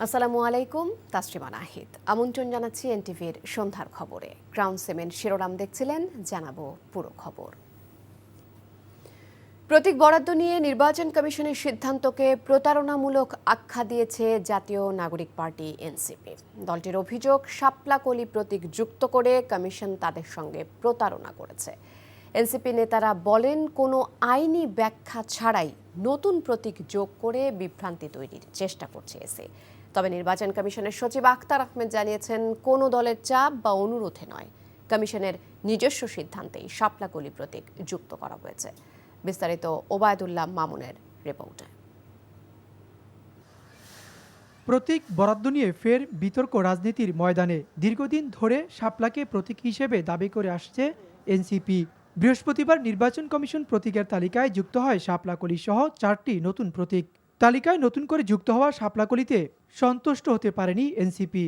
আসসালামু আলাইকুম, তাসরিমা নাহিদ আমন্ত্রণ জানাচ্ছি এনটিভির সন্ধ্যার খবরে। ক্রাউন সিমেন্ট শিরোনাম দেখছিলেন, জানাবো পুরো খবর। প্রতীক বরাদ্দ নিয়ে নির্বাচন কমিশনের সিদ্ধান্তকে প্রতারণামূলক আখ্যা দিয়েছে জাতীয় নাগরিক পার্টি এনসিপি। দলটির অভিযোগ, শাপলা-কলি প্রতীক যুক্ত করে কমিশন তাদের সঙ্গে প্রতারণা করেছে। এনসিপি নেতারা বলেন, কোনো আইনি ব্যাখ্যা ছাড়াই নতুন প্রতীক যোগ করে বিভ্রান্তি তৈরির চেষ্টা করছে এসি। তবে নির্বাচন কমিশনের সচিব আখতার আহমেদ জানিয়েছেন, কোনো দলের চাপ বা অনুরোধে নয়, কমিশনের নিজস্ব সিদ্ধান্তেই শাপলা-কলি প্রতীক যুক্ত করা হয়েছে। বিস্তারিত ওবায়দুল্লাহ মামুনের রিপোর্টে। প্রতীক বরাদ্দ নিয়ে ফের বিতর্ক রাজনীতির ময়দানে। দীর্ঘদিন ধরে শাপলাকে প্রতীক হিসেবে দাবি করে আসছে এনসিপি। বৃহস্পতিবার নির্বাচন কমিশন প্রতীকের তালিকায় যুক্ত হয় শাপলা-কলি সহ 4টি নতুন প্রতীক। তালিকায় নতুন করে যুক্ত হওয়া শাপলা-কলিতে সন্তুষ্ট হতে পারেনি এনসিপি।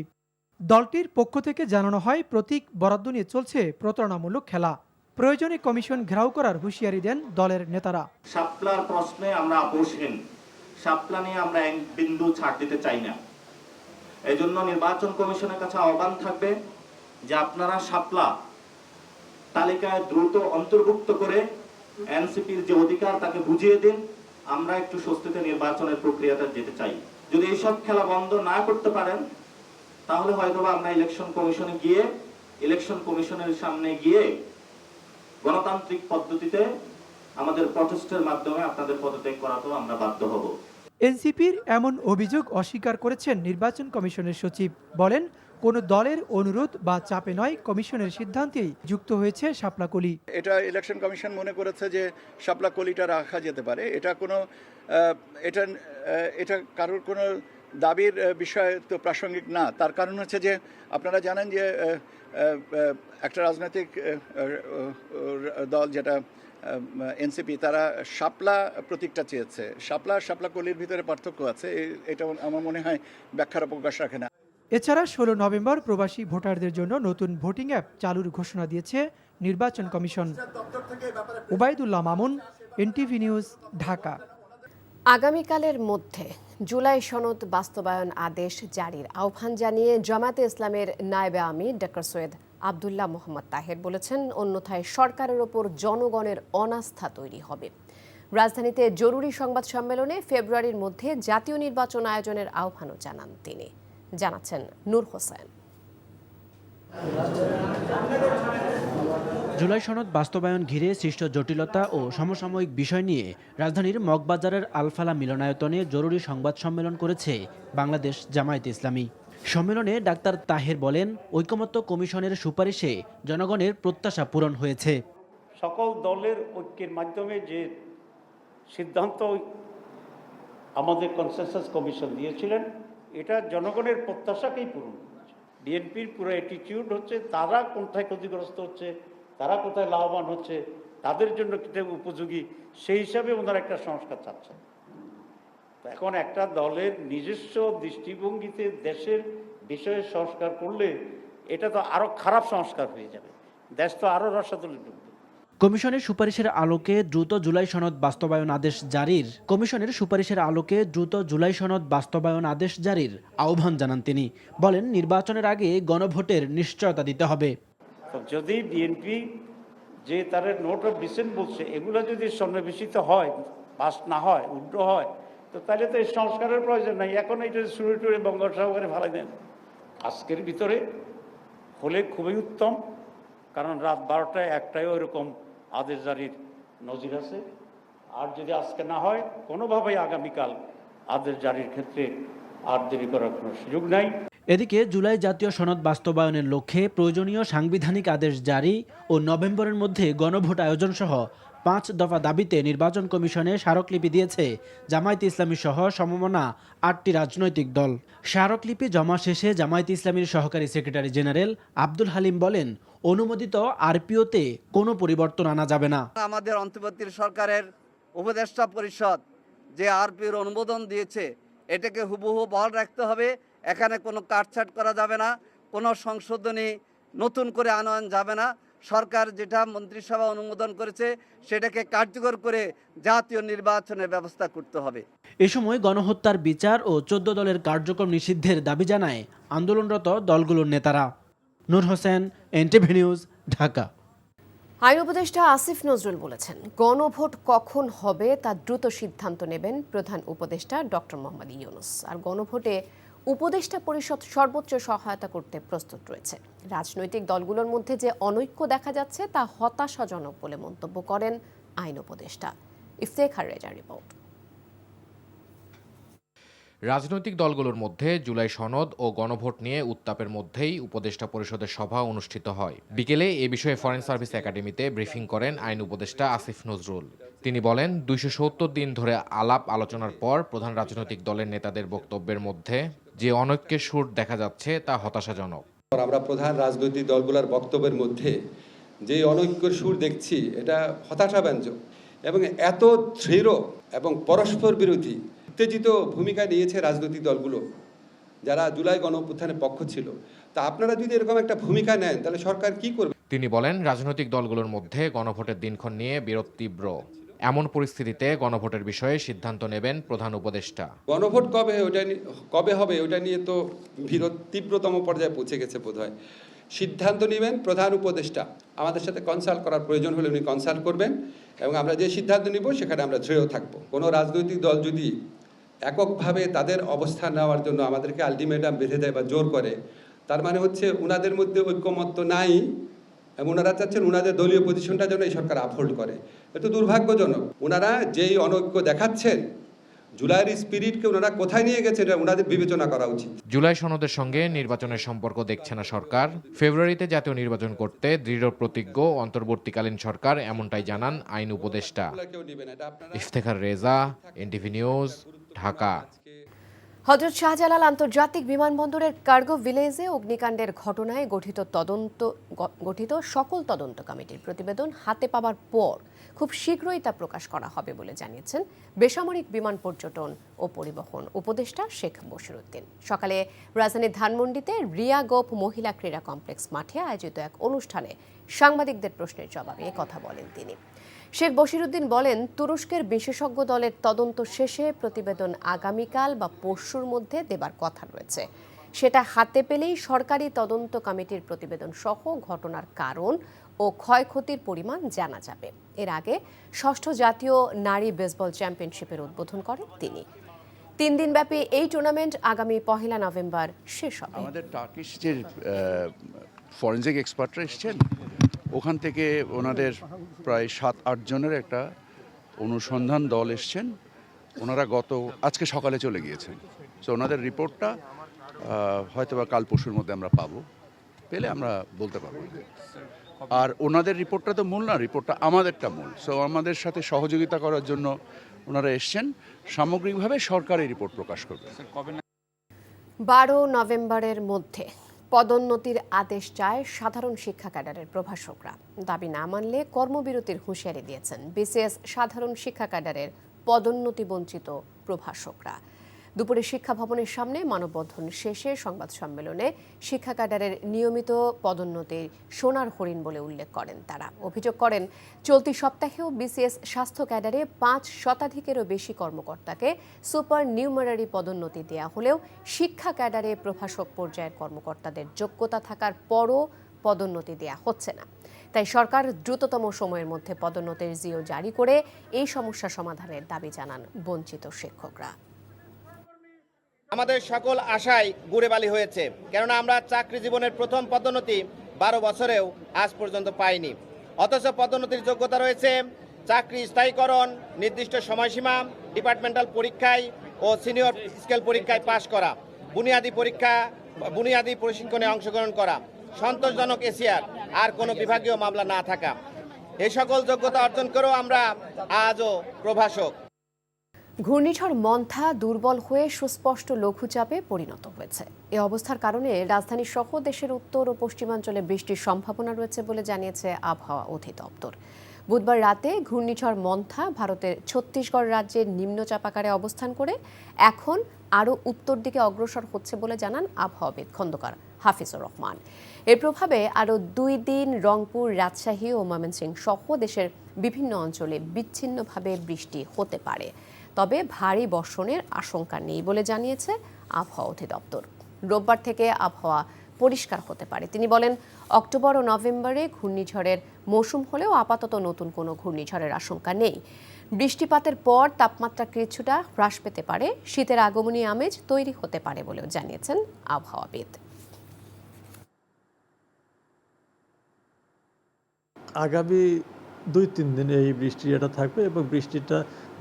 দলটির পক্ষ থেকে জানানো হয়, প্রতীক বরাদ্দ নিয়ে চলছে প্রতারণামূলক খেলা। প্রয়োজনে কমিশন ঘেরাও করার হুঁশিয়ারি দেন দলের নেতারা। শাপলার প্রশ্নে আমরা আপোষহীন, শাপলা নিয়ে আমরা এক বিন্দু ছাড় দিতে চাই না। এই জন্য নির্বাচন কমিশনের কাছে আহ্বান থাকবে যে আপনারা শাপলা তালিকায় দ্রুত অন্তর্ভুক্ত করে এনসিপির যে অধিকার তাকে বুঝিয়ে দিন। আমরা একটু স্বস্তিতে নির্বাচনের প্রক্রিয়াটা যেতে চাই। যদি এইসব খেলা বন্ধ না করতে পারেন, তাহলে হয়তো আমরা ইলেকশন কমিশনের সামনে গিয়ে গণতান্ত্রিক পদ্ধতিতে আমাদের প্রটেস্টের মাধ্যমে আপনাদের পদত্যাগ করাতেও আমরা বাধ্য হব। এনসিপির এমন অভিযোগ অস্বীকার করেছেন নির্বাচন কমিশনের সচিব। বলেন, কোনো দলের অনুরোধ বা চাপে নয়, কমিশনের সিদ্ধান্তেই যুক্ত হয়েছে শাপলা-কলি। এটা ইলেকশন কমিশন মনে করেছে যে শাপলা-কলিটা রাখা যেতে পারে। এটা কারোর কোনো দাবির বিষয় তো প্রাসঙ্গিক না। তার কারণ হচ্ছে যে আপনারা জানেন যে একটা রাজনৈতিক দল যেটা এনসিপি, তারা শাপলা প্রতীকটা চেয়েছে। শাপলা-কলির ভিতরে পার্থক্য আছে। এটা আমার মনে হয় ব্যাখ্যার অবকাশ রাখে না। এছাড়া 16 নভেম্বর প্রবাসী ভোটারদের জন্য নতুন ভোটিং অ্যাপ চালুর ঘোষণা দিয়েছে নির্বাচন commission. Obaidullah Mamun, NTV news, Dhaka. আগামীকালের মধ্যে জুলাই সনদ বাস্তবায়ন আদেশ জারির আহ্বান জানিয়ে জামায়াতে ইসলামের নায়েবে আমির ডক্টর সৈয়দ আবদুল্লাহ মোহাম্মদ তাহের বলেছেন, অন্যথায় সরকারের ওপর জনগণের অনাস্থা তৈরি হবে। রাজধানীতে জরুরি সংবাদ সম্মেলনে ফেব্রুয়ারির মধ্যে জাতীয় নির্বাচন আয়োজনের আহ্বানও জানান তিনি। জানাচ্ছেন নূর হোসেন। জুলাই সনদ বাস্তবায়ন ঘিরে সৃষ্ট জটিলতা ও সমসাময়িক বিষয় নিয়ে রাজধানীর মগবাজারের আলফালা মিলনায়তনে জরুরি সংবাদ সম্মেলন করেছে বাংলাদেশ জামায়াতে ইসলামী। সম্মেলনে ডাক্তার তাহের বলেন, ঐকমত্য কমিশনের সুপারিশে জনগণের প্রত্যাশা পূরণ হয়েছে। সকল দলের ঐক্যের মাধ্যমে যে সিদ্ধান্ত আমাদের কনসেনসাস কমিশন দিয়েছিলেন, এটা জনগণের প্রত্যাশাকেই পূরণ করেছে। বিএনপির পুরো অ্যাটিটিউড হচ্ছে তারা কোথায় ক্ষতিগ্রস্ত হচ্ছে, তারা কোথায় লাভবান হচ্ছে, তাদের জন্য কিটা উপযোগী, সেই হিসাবে ওনারা একটা সংস্কার চাচ্ছেন। তো এখন একটা দলের নিজস্ব দৃষ্টিভঙ্গিতে দেশের বিষয়ে সংস্কার করলে এটা তো আরও খারাপ সংস্কার হয়ে যাবে, দেশ তো আরও রসাতলে ডুববে। কমিশনের সুপারিশের আলোকে দ্রুত জুলাই সনদ বাস্তবায়ন আদেশ জারির আহ্বান জানান তিনি। বলেন, নির্বাচনের আগে গণভোটের নিশ্চয়তা দিতে হবে। যদি বিএনপি যে তার নোট অফ ডিসেন্ট বলছে, এগুলো যদি সন্নিবেশিত হয়, পাস না হয়, উল্টো হয়, তো তাহলে তো এই সংস্কারের প্রয়োজন নাই। এখন এটা সুরে বঙ্গোপসাগরে ভাড়া দেন আজকের ভিতরে হলে খুবই উত্তম, কারণ রাত 12টায় 1টায় ওইরকম আদেশ জারির নজির আছে। আর যদি আজকে না হয়, কোনোভাবেই আগামীকাল আদেশ জারির ক্ষেত্রে আর দেরি করার কোনো সুযোগ নাই। এদিকে জুলাই জাতীয় সনদ বাস্তবায়নের লক্ষ্যে প্রয়োজনীয় সাংবিধানিক আদেশ জারি ও নভেম্বরের মধ্যে গণভোট আয়োজন সহ 5 দফা দাবিতে নির্বাচন কমিশনে স্মারকলিপি দিয়েছে জামায়াতে ইসলামী সহ সমমনা 8টি রাজনৈতিক দল। স্মারকলিপি জমা শেষে জামায়াতে ইসলামীর সহকারী সেক্রেটারি জেনারেল আব্দুল হালিম বলেন, অনুমোদিত আরপিওতে কোনো পরিবর্তন আনা যাবে না। আমাদের অন্তর্বর্তী সরকারের উপদেষ্টা পরিষদ যে আরপিওর অনুমোদন দিয়েছে, এটাকে হুবহু বহাল রাখতে হবে। এখানে কোনো কাটছাট করা যাবে না, কোনো সংশোধনী নতুন করে আনা যাবে না। সরকার যেটা মন্ত্রিসভা অনুমোদন করেছে সেটাকে কার্যকর করে জাতীয় নির্বাচনের ব্যবস্থা করতে হবে। এ সময় গণহত্যার বিচার ও ১৪ দলের কার্যক্রম নিষিদ্ধের দাবি জানায় আন্দোলনরত দলগুলোর নেতারা। নূর হোসেন, এনটিভি নিউজ, ঢাকা। আইন উপদেষ্টা আসিফ নজরুল বলেছেন, গণভোট কখন হবে তা দ্রুত সিদ্ধান্ত নেবেন প্রধান উপদেষ্টা ডক্টর মোহাম্মদ ইউনূস। আর গণভোটে উপদেষ্টা পরিষদ সর্বোচ্চ সহায়তা করতে প্রস্তুত রয়েছে। রাজনৈতিক দলগুলোর মধ্যে যে অনৈক্য দেখা যাচ্ছে তা হতাশাজনক বলে মন্তব্য করেন আইন উপদেষ্টা। ইফতেখার রেজার রিপোর্ট। রাজনৈতিক দলগুলোর মধ্যে জুলাই সনদ ও গণভোট নিয়ে উত্তাপের মধ্যেই উপদেষ্টা পরিষদের সভা অনুষ্ঠিত হয়। বিকেলে এ বিষয়ে ফরেন সার্ভিস একাডেমিতে ব্রিফিং করেন আইন উপদেষ্টা আসিফ নজরুল। তিনি বলেন, ২৭০ দিন ধরে আলাপ আলোচনার পর প্রধান রাজনৈতিক দলের নেতাদের বক্তব্যের মধ্যে যে অনৈক্যের সুর দেখা যাচ্ছে তা হতাশাজনক। আমরা প্রধান রাজনৈতিক দলগুলোর বক্তব্যের মধ্যে যে অনৈক্যের সুর দেখছি এটা হতাশাব্যঞ্জক এবং এত দৃঢ় এবং পরস্পর বিরোধী উত্তেজিত ভূমিকা নিয়েছে রাজনৈতিক দলগুলো যারা জুলাই গণঅভ্যুত্থানের পক্ষ ছিল। তা আপনারা যদি এরকম একটা ভূমিকা নেন তাহলে সরকার কি করবে? তিনি বলেন, রাজনৈতিক দলগুলোর মধ্যে গণভোটের দিনক্ষণ নিয়ে বিরোধ তীব্র। এমন পরিস্থিতিতে গণভোটের বিষয়ে সিদ্ধান্ত নেবেন প্রধান উপদেষ্টা। গণভোট কবে হবে ওটা নিয়ে তো বিরোধ তীব্রতম পর্যায়ে পৌঁছে গেছে বোধহয়। সিদ্ধান্ত নেবেন প্রধান উপদেষ্টা। আমাদের সাথে কনসাল্ট করার প্রয়োজন হলে উনি কনসাল্ট করবেন এবং আমরা যে সিদ্ধান্ত নিব সেখানে আমরা দৃঢ় থাকব। কোনো রাজনৈতিক দল যদি এককভাবে তাদের অবস্থান নেওয়ার জন্য আমাদেরকে আলটিমেটাম বেঁধে দেয় বা জোর করে, তার মানে হচ্ছে ওনাদের মধ্যে ঐক্যমত্য নাই এবং ওনারা চাচ্ছেন ওনাদের দলীয় পজিশনটা যেন এই সরকার আপহোল্ড করে। এটা দুর্ভাগ্যজনক। ওনারা যেই অনৈক্য দেখাচ্ছেন, জুলাইয়ের স্পিরিটকে ওনারা কোথায় নিয়ে গেছে এটা ওনাদের বিবেচনা করা উচিত। জুলাই সনদের সঙ্গে নির্বাচনের সম্পর্ক দেখছে না সরকার। ফেব্রুয়ারিতে জাতীয় নির্বাচন করতে দৃঢ় প্রতিজ্ঞ অন্তর্বর্তীকালীন সরকার, এমনটাই জানান আইন উপদেষ্টা। Iftekhar Reza, NTV news, Dhaka. হযরত শাহজালাল আন্তর্জাতিক বিমানবন্দরের কার্গো ভিলেজে অগ্নিকাণ্ডের ঘটনায় গঠিত সকল তদন্ত কমিটির প্রতিবেদন হাতে পাওয়ার পর খুব শীঘ্রই তা প্রকাশ করা হবে বলে জানিয়েছেন বেসামরিক বিমান পর্যটন ও পরিবহন উপদেষ্টা শেখ বশিরউদ্দিন। সকালে রাজধানীর ধানমন্ডিতে রিয়া গোপ মহিলা ক্রীড়া কমপ্লেক্স মাঠে আয়োজিত এক অনুষ্ঠানে সাংবাদিকদের প্রশ্নের জবাবে কথা বলেন তিনি। শেখ বশিরউদ্দিন বলেন, তুরস্কের বিশেষজ্ঞ দলের তদন্ত শেষে প্রতিবেদন আগামীকাল বা পরশুর মধ্যে দেবার কথা রয়েছে। সেটা হাতে পেলেই সরকারি তদন্ত কমিটির প্রতিবেদন সহ ঘটনার কারণ ও ক্ষয়ক্ষতির পরিমাণ জানা যাবে। এর আগে ৬ষ্ঠ জাতীয় নারী বেসবল চ্যাম্পিয়নশিপের উদ্বোধন করেন তিনি। ৩ দিনব্যাপী এই টুর্নামেন্ট আগামী ১ নভেম্বর শেষ হবে। আমাদের টার্কিশ যে ফরেনজিক এক্সপার্টরা এসছেন, ওখান থেকে ওনাদের প্রায় ৭-৮ জনের একটা অনুসন্ধান দল এসছেন। ওনারা আজকে সকালে চলে গিয়েছেন। সো ওনাদের রিপোর্টটা হয়তো বা কাল পরশুর মধ্যে আমরা পেলে আমরা বলতে পারবো। আর ওনাদের রিপোর্টটা তো মূল না, রিপোর্টটা আমাদেরটা মূল। সো আমাদের সাথে সহযোগিতা করার জন্য ওনারা এসছেন। সামগ্রিকভাবে সরকার এই রিপোর্ট প্রকাশ করবে। ১২ নভেম্বরের মধ্যে পদোন্নতির আদেশ চায় সাধারণ শিক্ষা ক্যাডারের প্রভাষকরা। দাবি না মানলে কর্মবিরতির হুঁশিয়ারি দিয়েছেন বিসিএস সাধারণ শিক্ষা ক্যাডারের পদোন্নতি বঞ্চিত প্রভাষকরা। দুপুরে শিক্ষা ভবনের সামনে মানববন্ধন শেষে সংবাদ সম্মেলনে শিক্ষা ক্যাডারের নিয়মিত পদোন্নতির সোনার হরিণ বলে উল্লেখ করেন তারা। অভিযোগ করেন, চলতি সপ্তাহেও বিসিএস স্বাস্থ্য ক্যাডারে ৫ শতাধিকেরও বেশি কর্মকর্তাকে সুপার নিউমারারি পদোন্নতি দেওয়া হলেও শিক্ষা ক্যাডারে প্রভাষক পর্যায়ের কর্মকর্তাদের যোগ্যতা থাকার পরও পদোন্নতি দেওয়া হচ্ছে না। তাই সরকার দ্রুততম সময়ের মধ্যে পদোন্নতির জিও জারি করে এই সমস্যা সমাধানের দাবি জানান বঞ্চিত শিক্ষকরা। আমাদের সকল আশায় গুড়ে বালি হয়েছে, কেননা আমরা চাকরি জীবনের প্রথম পদোন্নতি 12 বছরেও আজ পর্যন্ত পাইনি। অথচ পদোন্নতির যোগ্যতা রয়েছে চাকরি স্থায়ীকরণ, নির্দিষ্ট সময়সীমা, ডিপার্টমেন্টাল পরীক্ষায় ও সিনিয়র স্কেল পরীক্ষায় পাশ করা, বুনিয়াদী প্রশিক্ষণে অংশগ্রহণ করা, সন্তোষজনক এশিয়ার আর কোনো বিভাগীয় মামলা না থাকা। এই সকল যোগ্যতা অর্জন করেও আমরা আজও প্রভাষক। ঘূর্ণিঝড় মন্থা দুর্বল হয়ে সুস্পষ্ট লঘুচাপে পরিণত হয়েছে। এই অবস্থার কারণে রাজধানী সহ দেশের উত্তর ও পশ্চিমাঞ্চলে বৃষ্টির সম্ভাবনা রয়েছে বলে জানিয়েছে আবহাওয়া অধিদপ্তর। বুধবার রাতে ঘূর্ণিঝড় মন্থা ভারতের ছত্তিশগড় রাজ্যের নিম্নচাপ আকারে অবস্থান করে এখন আরও উত্তর দিকে অগ্রসর হচ্ছে বলে জানান আবহাওয়াবিদ খন্দকার হাফিজুর রহমান। এর প্রভাবে আরও 2 দিন রংপুর, রাজশাহী ও ময়মনসিংহ সহ দেশের বিভিন্ন অঞ্চলে বিচ্ছিন্নভাবে বৃষ্টি হতে পারে। তবে ভারী বর্ষণের আশঙ্কা নেই বলে জানিয়েছে আবহাওয়া অধিদপ্তর। রোববার থেকে আবহাওয়া পরিষ্কার হতে পারে। তিনি বলেন, অক্টোবর ও নভেম্বরে ঘূর্ণিঝড়ের মৌসুম হলেও আপাতত নতুন কোনো ঘূর্ণিঝড়ের আশঙ্কা নেই। বৃষ্টিপাতের পর তাপমাত্রা কিছুটা হ্রাস পেতে পারে, শীতের আগমনী আমেজ তৈরি হতে পারে বলেও জানিয়েছেন আবহাওয়াবিদ। আগামী 2-3 দিন এই বৃষ্টিটা থাকবে এবং বৃষ্টিটা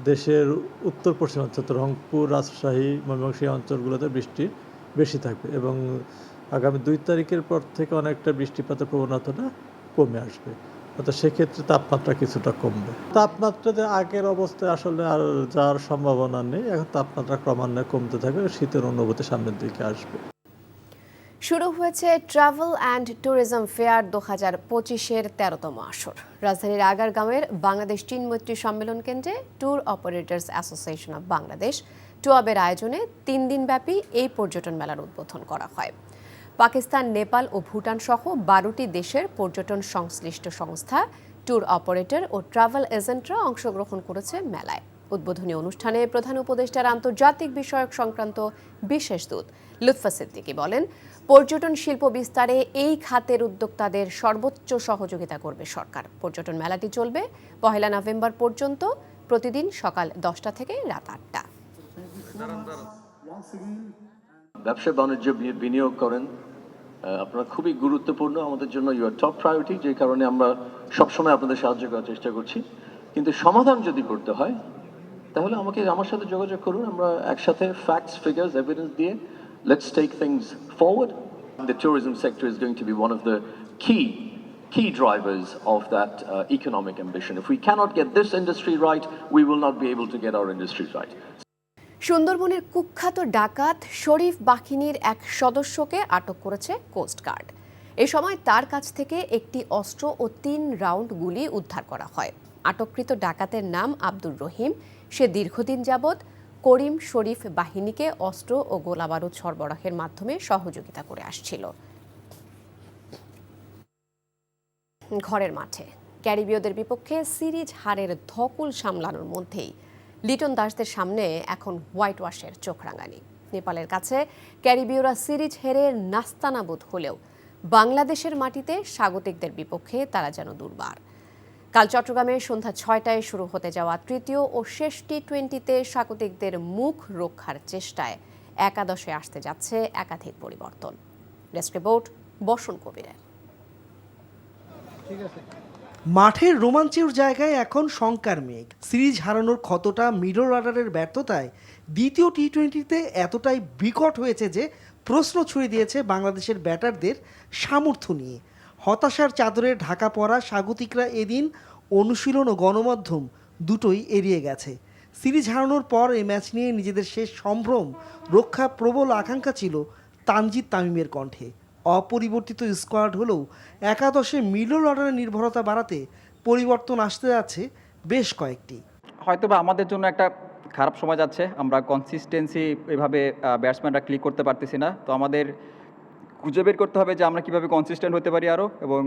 দেশের উত্তর পশ্চিমাঞ্চল রংপুর, রাজশাহী, ময়মনসিংহ এই অঞ্চলগুলোতে বৃষ্টি বেশি থাকবে এবং আগামী 2 তারিখের পর থেকে অনেকটা বৃষ্টিপাতের প্রবণতাটা কমে আসবে। অর্থাৎ সেক্ষেত্রে তাপমাত্রা কিছুটা কমবে। তাপমাত্রাতে আগের অবস্থায় আসলে আর যাওয়ার সম্ভাবনা নেই। এখন তাপমাত্রা ক্রমান্বয়ে কমতে থাকবে, শীতের অনুভূতি সামনের দিকে আসবে। শুরু হয়েছে ট্রাভেল অ্যান্ড ট্যুরিজম ফেয়ার 2025-এর 13তম আসর। রাজধানীর আগারগাঁওয়ের বাংলাদেশ চীন মৈত্রী সম্মেলন কেন্দ্রে Tour Operators Association of Bangladesh টুয়াবের আয়োজনে 3 দিনব্যাপী এই পর্যটন মেলার উদ্বোধন করা হয়। পাকিস্তান, নেপাল ও ভুটান সহ 12টি দেশের পর্যটন সংশ্লিষ্ট সংস্থা, ট্যুর অপারেটর ও ট্রাভেল এজেন্টরা অংশগ্রহণ করেছে মেলায়। উদ্বোধনী অনুষ্ঠানে প্রধান উপদেষ্টার আন্তর্জাতিক বিষয়ক সংক্রান্ত বিশেষ দূত লুৎফা সিদ্দিকী বলেন, পর্যটন শিল্প বিস্তারে এই খাতের উদ্যোক্তাদের সর্বোচ্চ সহযোগিতা করবে সরকার। পর্যটন মেলাটি চলবে 1 নভেম্বর পর্যন্ত, প্রতিদিন সকাল 10টা থেকে রাত 8টা। ব্যবসা বাণিজ্য বিনিয়োগ করেন, আপনারা খুবই গুরুত্বপূর্ণ আমাদের জন্য, ইউ আর টপ প্রায়োরিটি, যে কারণে আমরা সবসময় আপনাদের সাহায্য করার চেষ্টা করছি। কিন্তু সমাধান যদি করতে হয় তাহলে আমার সাথে যোগাযোগ করুন, আমরা একসাথে ফ্যাক্টস, ফিগার্স, এভিডেন্স দিয়ে let's take things forward. The tourism sector is going to be one of the key drivers of that economic ambition. If we cannot get this industry right, we will not be able to get our industry right. সুন্দরবনের কুখ্যাত ডাকাত শরীফ বাহিনীর এক সদস্যকে আটক করেছে coast guard. এ সময় তার কাছ থেকে একটি অস্ত্র ও 3 রাউন্ড গুলি উদ্ধার করা হয়। আটককৃত ডাকাতের নাম আব্দুর রহিম। সে দীর্ঘদিন যাবৎ করিম শরীফ বাহিনীকে অস্ত্র ও গোলাবারুদ সরবরাহের মাধ্যমে সহযোগিতা করে আসছিল। ঘরের মাঠে ক্যারিবীয়দের বিপক্ষে সিরিজ হারের ধকল সামলানোর মধ্যেই লিটন দাসদের সামনে এখন হোয়াইট ওয়াশের চোখ রাঙানি। নেপালের কাছে ক্যারিবীয়রা সিরিজ হেরে নাস্তানাবুদ হলেও বাংলাদেশের মাটিতে স্বাগতিকদের বিপক্ষে তারা যেন দুর্বার। কাল চট্টগ্রামে সন্ধ্যা 6টায় শুরু হতে যাওয়া তৃতীয় ও শেষ টি-20তে স্বাগতিকদের মুখ রক্ষার চেষ্টায় একাদশে আসতে যাচ্ছে একাধিক পরিবর্তন। ডেস্ক রিপোর্ট বসন কবিরের। মাঠের রোমাঞ্চের জায়গায় এখন শঙ্কার মেঘ। সিরিজ হারানোর ক্ষতটা মিডল অর্ডারের ব্যর্থতায় দ্বিতীয় টি-20তে এতটাই বিকট হয়েছে যে প্রশ্ন ছুড়ে দিয়েছে বাংলাদেশের ব্যাটারদের সামর্থ্য নিয়ে। হতাশার চাদরে ঢাকা পড়া স্বাগতিকরা এদিন অনুশীলন ও গণমাধ্যম দুটোই এড়িয়ে গেছে। সিরিজ হারানোর পর এই ম্যাচ নিয়ে নিজেদের শেষ সম্ভ্রম রক্ষা প্রবল আকাঙ্ক্ষা ছিল তানজিদ তামিমের কণ্ঠে। অপরিবর্তিত স্কোয়াড হলেও একাদশে মিডল অর্ডারের নির্ভরতা বাড়াতে পরিবর্তন আসতে যাচ্ছে বেশ কয়েকটি। হয়তোবা আমাদের জন্য একটা খারাপ সময় যাচ্ছে, আমরা কনসিস্টেন্সি এভাবে ব্যাটসম্যানরা ক্লিক করতে পারতেছি না। তো আমাদের খুঁজে বের করতে হবে যে আমরা কীভাবে কনসিস্টেন্ট হতে পারি আরও, এবং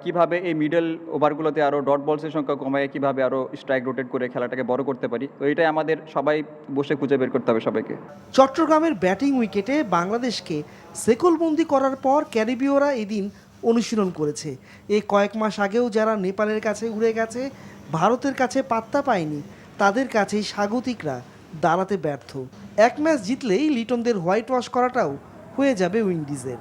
কিভাবে এই মিডল ওভারগুলোতে আরও ডট বলসের সংখ্যা কমায় কীভাবে আরও স্ট্রাইক রোটেট করে খেলাটাকে বড় করতে পারি। তো এটাই আমাদের সবাই বসে খুঁজে বের করতে হবে সবাইকে। চট্টগ্রামের ব্যাটিং উইকেটে বাংলাদেশকে সেকলবন্দি করার পর ক্যারিবীয়রা এদিন অনুশীলন করেছে। এই কয়েক মাস আগেও যারা নেপালের কাছে উড়ে গেছে, ভারতের কাছে পাত্তা পায়নি, তাদের কাছেই স্বাগতিকরা দাঁড়াতে ব্যর্থ। এক ম্যাচ জিতলেই লিটনদের হোয়াইট ওয়াশ করাটাও হয়ে যাবে উইন্ডিজের।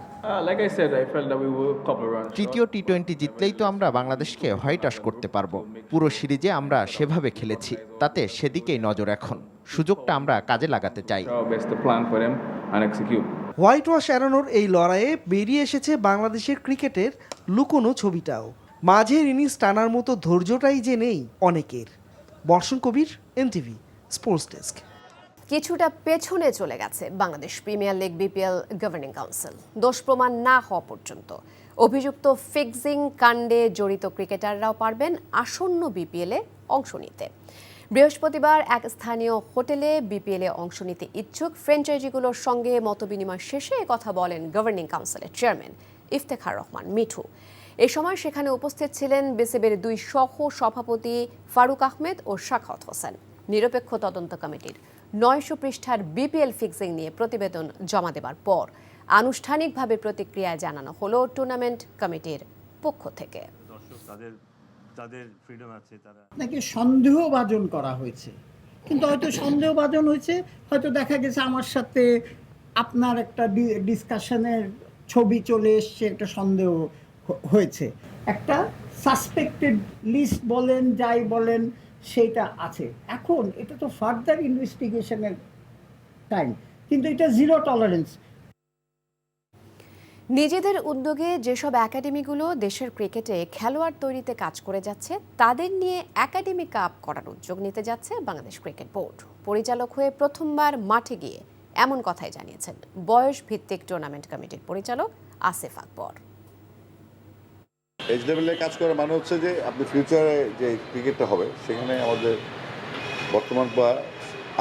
তৃতীয় টি-20 জিতলেই তো আমরা বাংলাদেশকে হোয়াইট ওয়াশ করতে পারবো। পুরো সিরিজে আমরা সেভাবে খেলেছি, তাতে সেদিকেই নজর এখন। সুযোগটা আমরা কাজে লাগাতে চাই। হোয়াইট ওয়াশ এড়ানোর এই লড়াইয়ে বেরিয়ে এসেছে বাংলাদেশের ক্রিকেটের লুকোনো ছবিটাও। মাঝের ইনিংস টানার মতো ধৈর্যটাই যে নেই অনেকের। বর্ষণ কবির, এনটিভি স্পোর্টস ডেস্ক। কিছুটা পেছনে চলে গেছে Bangladesh premier league BPL governing council. দোষ প্রমাণ না হওয়া পর্যন্ত অভিযুক্ত ফিক্সিং কাণ্ডে জড়িত ক্রিকেটাররাও পারবেন আসন্ন বিপিএলে অংশ নিতে। বৃহস্পতিবার এক স্থানীয় হোটেলে বিপিএলে অংশ নিতে ইচ্ছুক ফ্র্যাঞ্চাইজিগুলোর সঙ্গে মতবিনিময় শেষে কথা বলেন গভর্নিং কাউন্সিলের চেয়ারম্যান ইফতেখার রহমান মিঠু। এ সময় সেখানে উপস্থিত ছিলেন বিসিবির 2 সহ সভাপতি ফারুক আহমেদ ও শাখাওয়াত হোসেন। নিরপেক্ষ তদন্ত কমিটির 900 পৃষ্ঠার বিপিএল ফিক্সিং নিয়ে প্রতিবেদন জমা দেওয়ার পর আনুষ্ঠানিকভাবে প্রতিক্রিয়া জানানো হলো টুর্নামেন্ট কমিটির পক্ষ থেকে। নাকি সন্দেহভাজন করা হয়েছে, কিন্তু হয়তো সন্দেহভাজন হয়েছে, হয়তো দেখা গেছে আমার সাথে আপনার একটা ডিসকাশনের ছবি চলে এসছে, একটা সন্দেহ হয়েছে, একটা সাসপেক্টেড লিস্ট বলেন যাই বলেন সেইটা আছে। এখন এটা তো ফার্দার ইনভেস্টিগেশনের টাইম, কিন্তু এটা জিরো টলারেন্স। নিজেদের উদ্যোগে যেসব একাডেমিগুলো দেশের ক্রিকেটে খেলোয়াড় তৈরিতে কাজ করে যাচ্ছে তাদের নিয়ে একাডেমি কাপ করার উদ্যোগ নিতে যাচ্ছে বাংলাদেশ ক্রিকেট বোর্ড। পরিচালক হয়ে প্রথমবার মাঠে গিয়ে এমন কথাই জানিয়েছেন বয়স ভিত্তিক টুর্নামেন্ট কমিটির পরিচালক আসিফ আকবর। এজ লেভেলে কাজ করা মানে হচ্ছে যে আপনি ফিউচারে যে ক্রিকেটটা হবে সেখানে আমাদের বর্তমান বা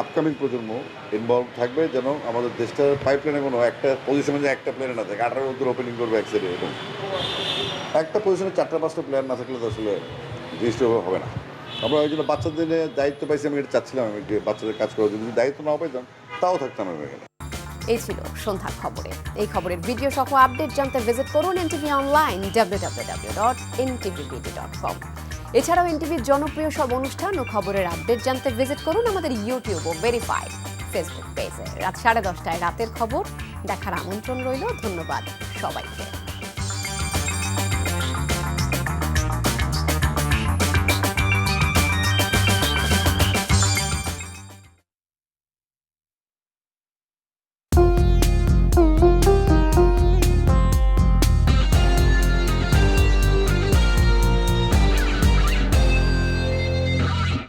আপকামিং প্রজন্ম ইনভলভ থাকবে, যেন আমাদের দেশটার পাইপলাইনে কোনো একটা পজিশনে যে একটা প্লেয়ার না থাকে, 18 দূর ওপেনিং করবে এক সাইডে, এবং একটা পজিশনে 4-5টা প্লেয়ার না থাকলে তো আসলে জিনিসটা হবে না। আমরা ওই জন্য বাচ্চাদের দায়িত্ব পাইছি, আমি এটা চাচ্ছিলাম আমি যে বাচ্চাদের কাজ করার জন্য দায়িত্ব না পাইতাম তাও থাকতাম আমি এখানে। এই ছিল সন্ধ্যার খবরে। এই খবরের ভিডিও সহ আপডেট জানতে ভিজিট করুন এনটিভি অনলাইন www.ntvbd.com। এছাড়াও এনটিভির জনপ্রিয় সব অনুষ্ঠান ও খবরের আপডেট জানতে ভিজিট করুন আমাদের ইউটিউব ও ভেরিফাইড ফেসবুক পেজে। রাত 10:30টায় রাতের খবর দেখার আমন্ত্রণ রইল। ধন্যবাদ সবাইকে।